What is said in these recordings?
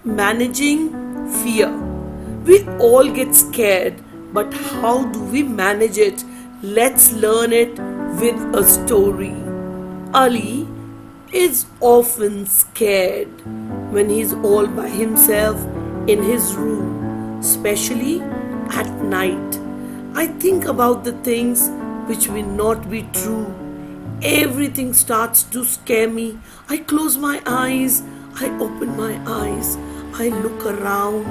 Managing fear. We all get scared, but how do we manage it? Let's learn it with a story. Ali is often scared when he's all by himself in his room, especially at night. I think about the things which will not be true. Everything starts to scare me. I close my eyes, I open my eyes, I look around,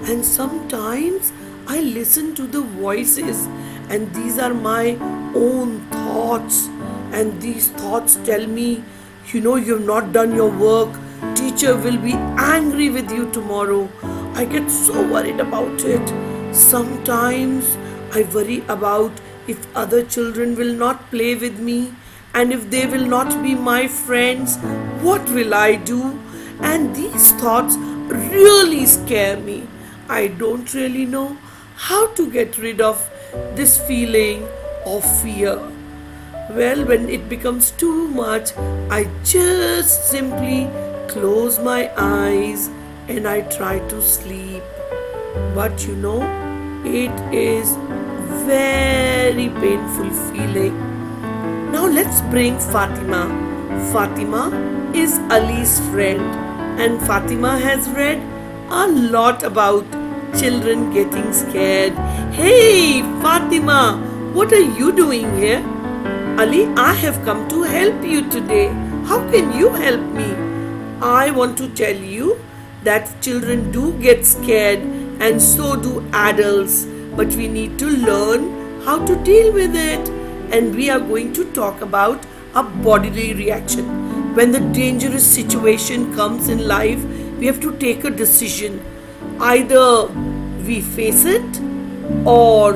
and sometimes I listen to the voices, and these are my own thoughts. And these thoughts tell me, you've not done your work. Teacher will be angry with you tomorrow. I get so worried about it. Sometimes I worry about if other children will not play with me, and if they will not be my friends, what will I do? And these thoughts really scare me. I don't really know how to get rid of this feeling of fear. Well, when it becomes too much, I just simply close my eyes and I try to sleep. But it is very painful feeling. Now let's bring Fatima. Fatima is Ali's friend, and Fatima has read a lot about children getting scared. Hey Fatima, what are you doing here? Ali, I have come to help you today. How can you help me? I want to tell you that children do get scared, and so do adults, but we need to learn how to deal with it. And we are going to talk about a bodily reaction. When the dangerous situation comes in life, we have to take a decision. Either we face it or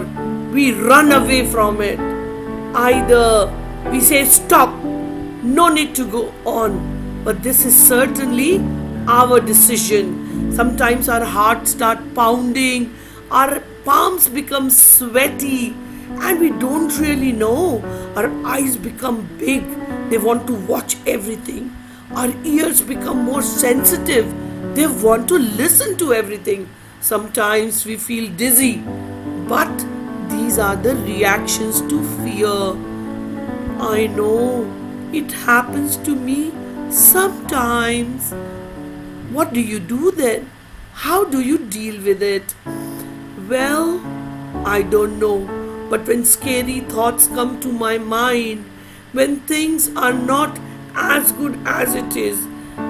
we run away from it. Either we say stop, no need to go on. But this is certainly our decision. Sometimes our hearts start pounding, our palms become sweaty, and we don't really know. Our eyes become big, they want to watch everything. Our ears become more sensitive, they want to listen to everything. Sometimes we feel dizzy, but these are the reactions to fear. I know it happens to me sometimes. What do you do then? How do you deal with it? Well, I don't know. But when scary thoughts come to my mind, when things are not as good as it is,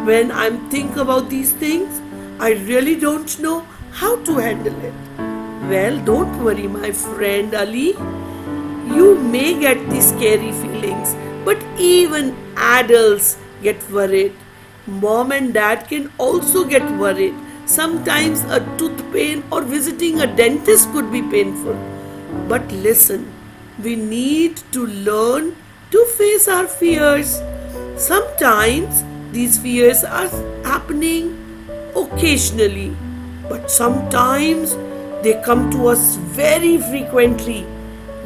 when I'm thinking about these things, I really don't know how to handle it. Well, don't worry, my friend Ali. You may get these scary feelings, but even adults get worried. Mom and dad can also get worried. Sometimes a tooth pain or visiting a dentist could be painful. But listen, we need to learn to face our fears. Sometimes these fears are happening occasionally, but sometimes they come to us very frequently.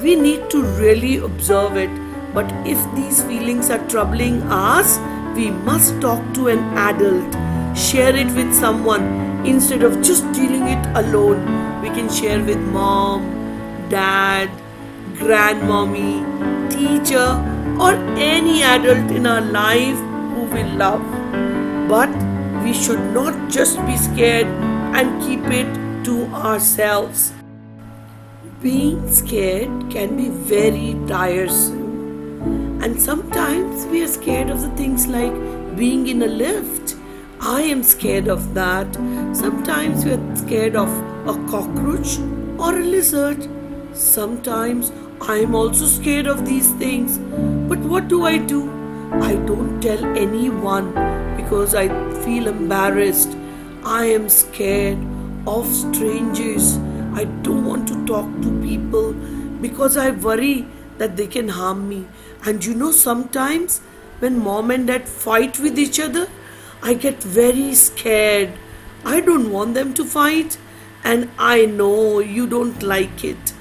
We need to really observe it. But if these feelings are troubling us, we must talk to an adult. Share it with someone instead of just dealing it alone. We can share with mom, dad, grandmommy, teacher, or any adult in our life who we love. But we should not just be scared and keep it to ourselves. Being scared can be very tiresome. And sometimes we are scared of the things like being in a lift. I am scared of that. Sometimes we are scared of a cockroach or a lizard. Sometimes I am also scared of these things. But what do? I don't tell anyone because I feel embarrassed. I am scared of strangers. I don't want to talk to people because I worry that they can harm me. And sometimes when mom and dad fight with each other, I get very scared. I don't want them to fight, and I know you don't like it.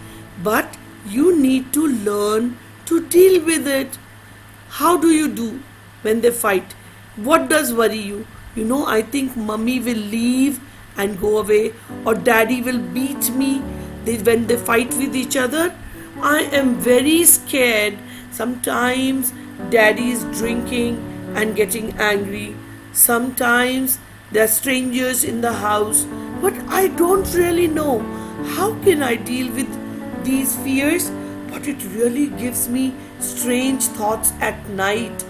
But you need to learn to deal with it. How do you do when they fight? What does worry you? I think mummy will leave and go away, or daddy will beat me when they fight with each other. I am very scared. Sometimes daddy is drinking and getting angry. Sometimes there are strangers in the house, but I don't really know how can I deal with these fears. But it really gives me strange thoughts at night.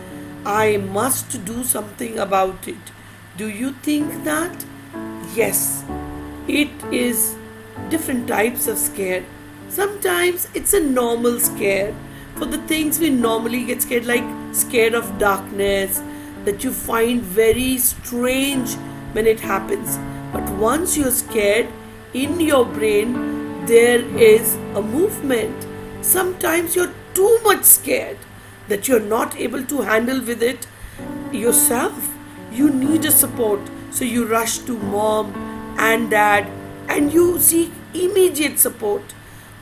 I must do something about it. Do you think that? Yes, it is different types of scare. Sometimes it's a normal scare for the things we normally get scared, like scared of darkness, that you find very strange when it happens. But once you're scared, in your brain there is a movement. Sometimes you're too much scared that you're not able to handle with it yourself. You need a support, so you rush to mom and dad and you seek immediate support.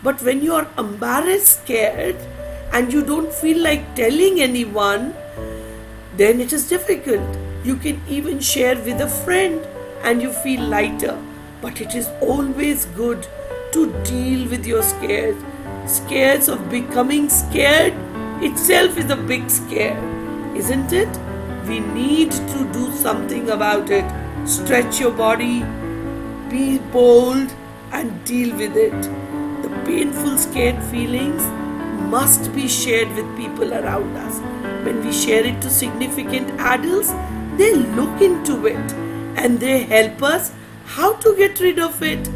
But when you are embarrassed, scared, and you don't feel like telling anyone, then it is difficult. You can even share with a friend and you feel lighter. But it is always good to deal with your scares. Scares of becoming scared itself is a big scare, isn't it? We need to do something about it. Stretch your body, be bold, and deal with it. The painful, scared feelings must be shared with people around us. When we share it to significant adults, they look into it and they help us how to get rid of it.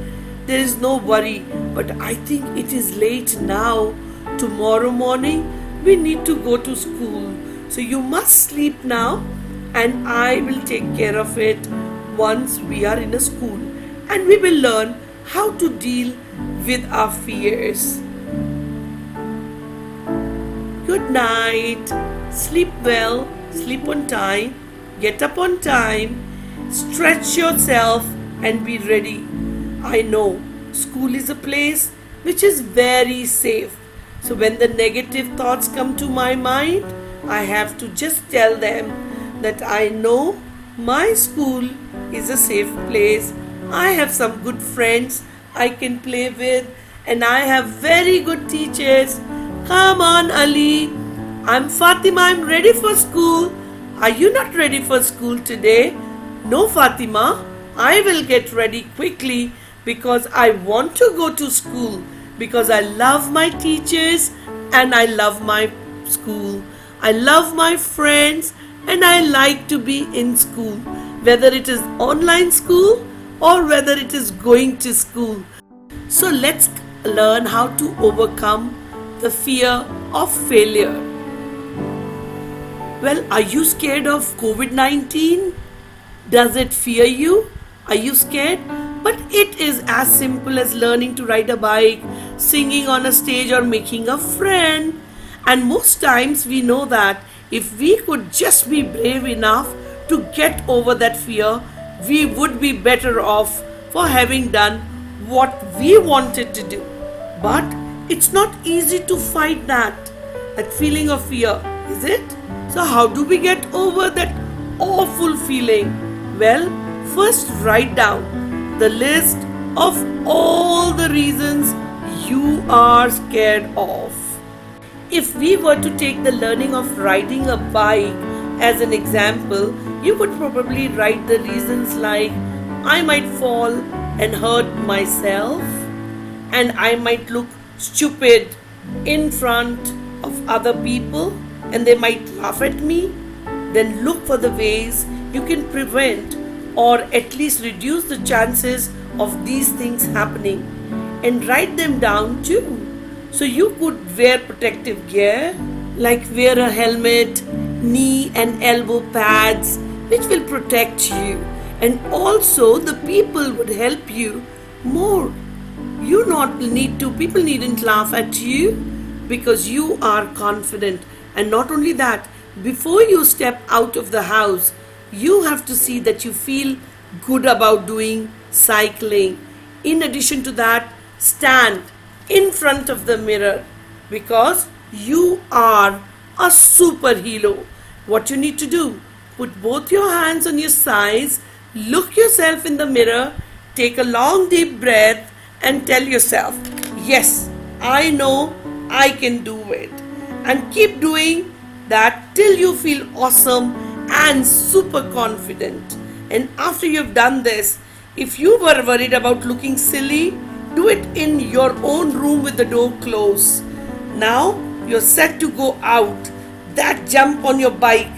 There is no worry, but I think it is late now. Tomorrow morning, we need to go to school. So you must sleep now, and I will take care of it once we are in a school, and we will learn how to deal with our fears. Good night. Sleep well, sleep on time, get up on time, stretch yourself, and be ready. I know school is a place which is very safe. So when the negative thoughts come to my mind, I have to just tell them that I know my school is a safe place. I have some good friends I can play with, and I have very good teachers. Come on, Ali. I'm Fatima. I'm ready for school. Are you not ready for school today? No, Fatima. I will get ready quickly because I want to go to school, because I love my teachers and I love my school. I love my friends and I like to be in school, whether it is online school or whether it is going to school. So let's learn how to overcome the fear of failure. Well, are you scared of COVID-19? Does it fear you? Are you scared? But it is as simple as learning to ride a bike, singing on a stage, or making a friend. And most times we know that if we could just be brave enough to get over that fear, we would be better off for having done what we wanted to do. But it's not easy to fight that feeling of fear, is it? So how do we get over that awful feeling? Well, first write down the list of all the reasons you are scared of. If we were to take the learning of riding a bike as an example, you could probably write the reasons like I might fall and hurt myself, and I might look stupid in front of other people and they might laugh at me. Then look for the ways you can prevent or at least reduce the chances of these things happening, and write them down too. So you could wear protective gear like wear a helmet, knee and elbow pads which will protect you, and also the people would help you more. You not need to, people needn't laugh at you because you are confident. And not only that, before you step out of the house, you have to see that you feel good about doing cycling. In addition to that, stand in front of the mirror because you are a superhero. What you need to do, put both your hands on your sides, look yourself in the mirror Take a long deep breath and tell yourself, yes, I know I can do it. And keep doing that till you feel awesome and super confident. And after you've done this, if you were worried about looking silly, do it in your own room with the door closed. Now you're set to go out, that jump on your bike,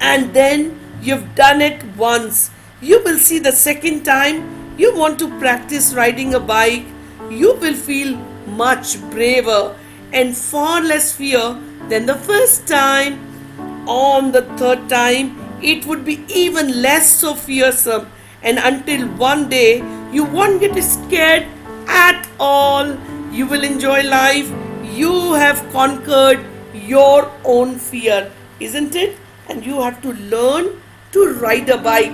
and then you've done it once. You will see the second time you want to practice riding a bike, you will feel much braver and far less fear than the first time. On the third time, it would be even less so fearsome, and until one day you won't get scared at all. You will enjoy life. You have conquered your own fear, isn't it? And you have to learn to ride a bike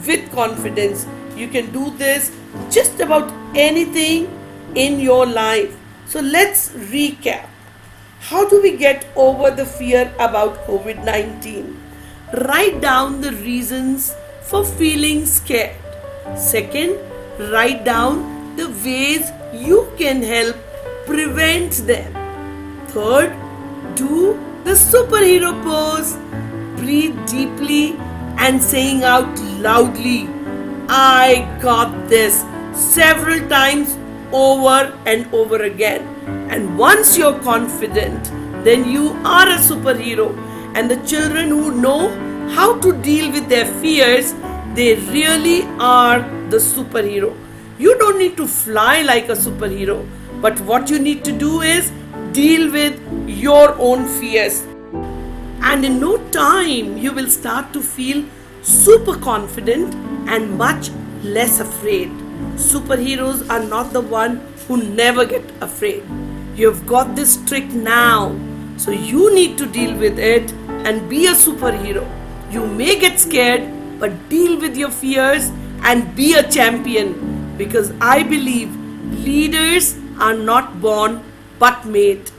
with confidence. You can do this just about anything in your life. So let's recap. How do we get over the fear about COVID 19? Write down the reasons for feeling scared. Second, write down the ways you can help prevent them. Third, do the superhero pose. Breathe deeply and saying out loudly, I got this, several times over and over again. And once you're confident, then you are a superhero. And the children who know how to deal with their fears, they really are the superhero. You don't need to fly like a superhero, but what you need to do is deal with your own fears. And in no time, you will start to feel super confident and much less afraid. Superheroes are not the one who never get afraid. You've got this trick now, so you need to deal with it and be a superhero. You may get scared, but deal with your fears and be a champion, because I believe leaders are not born but made.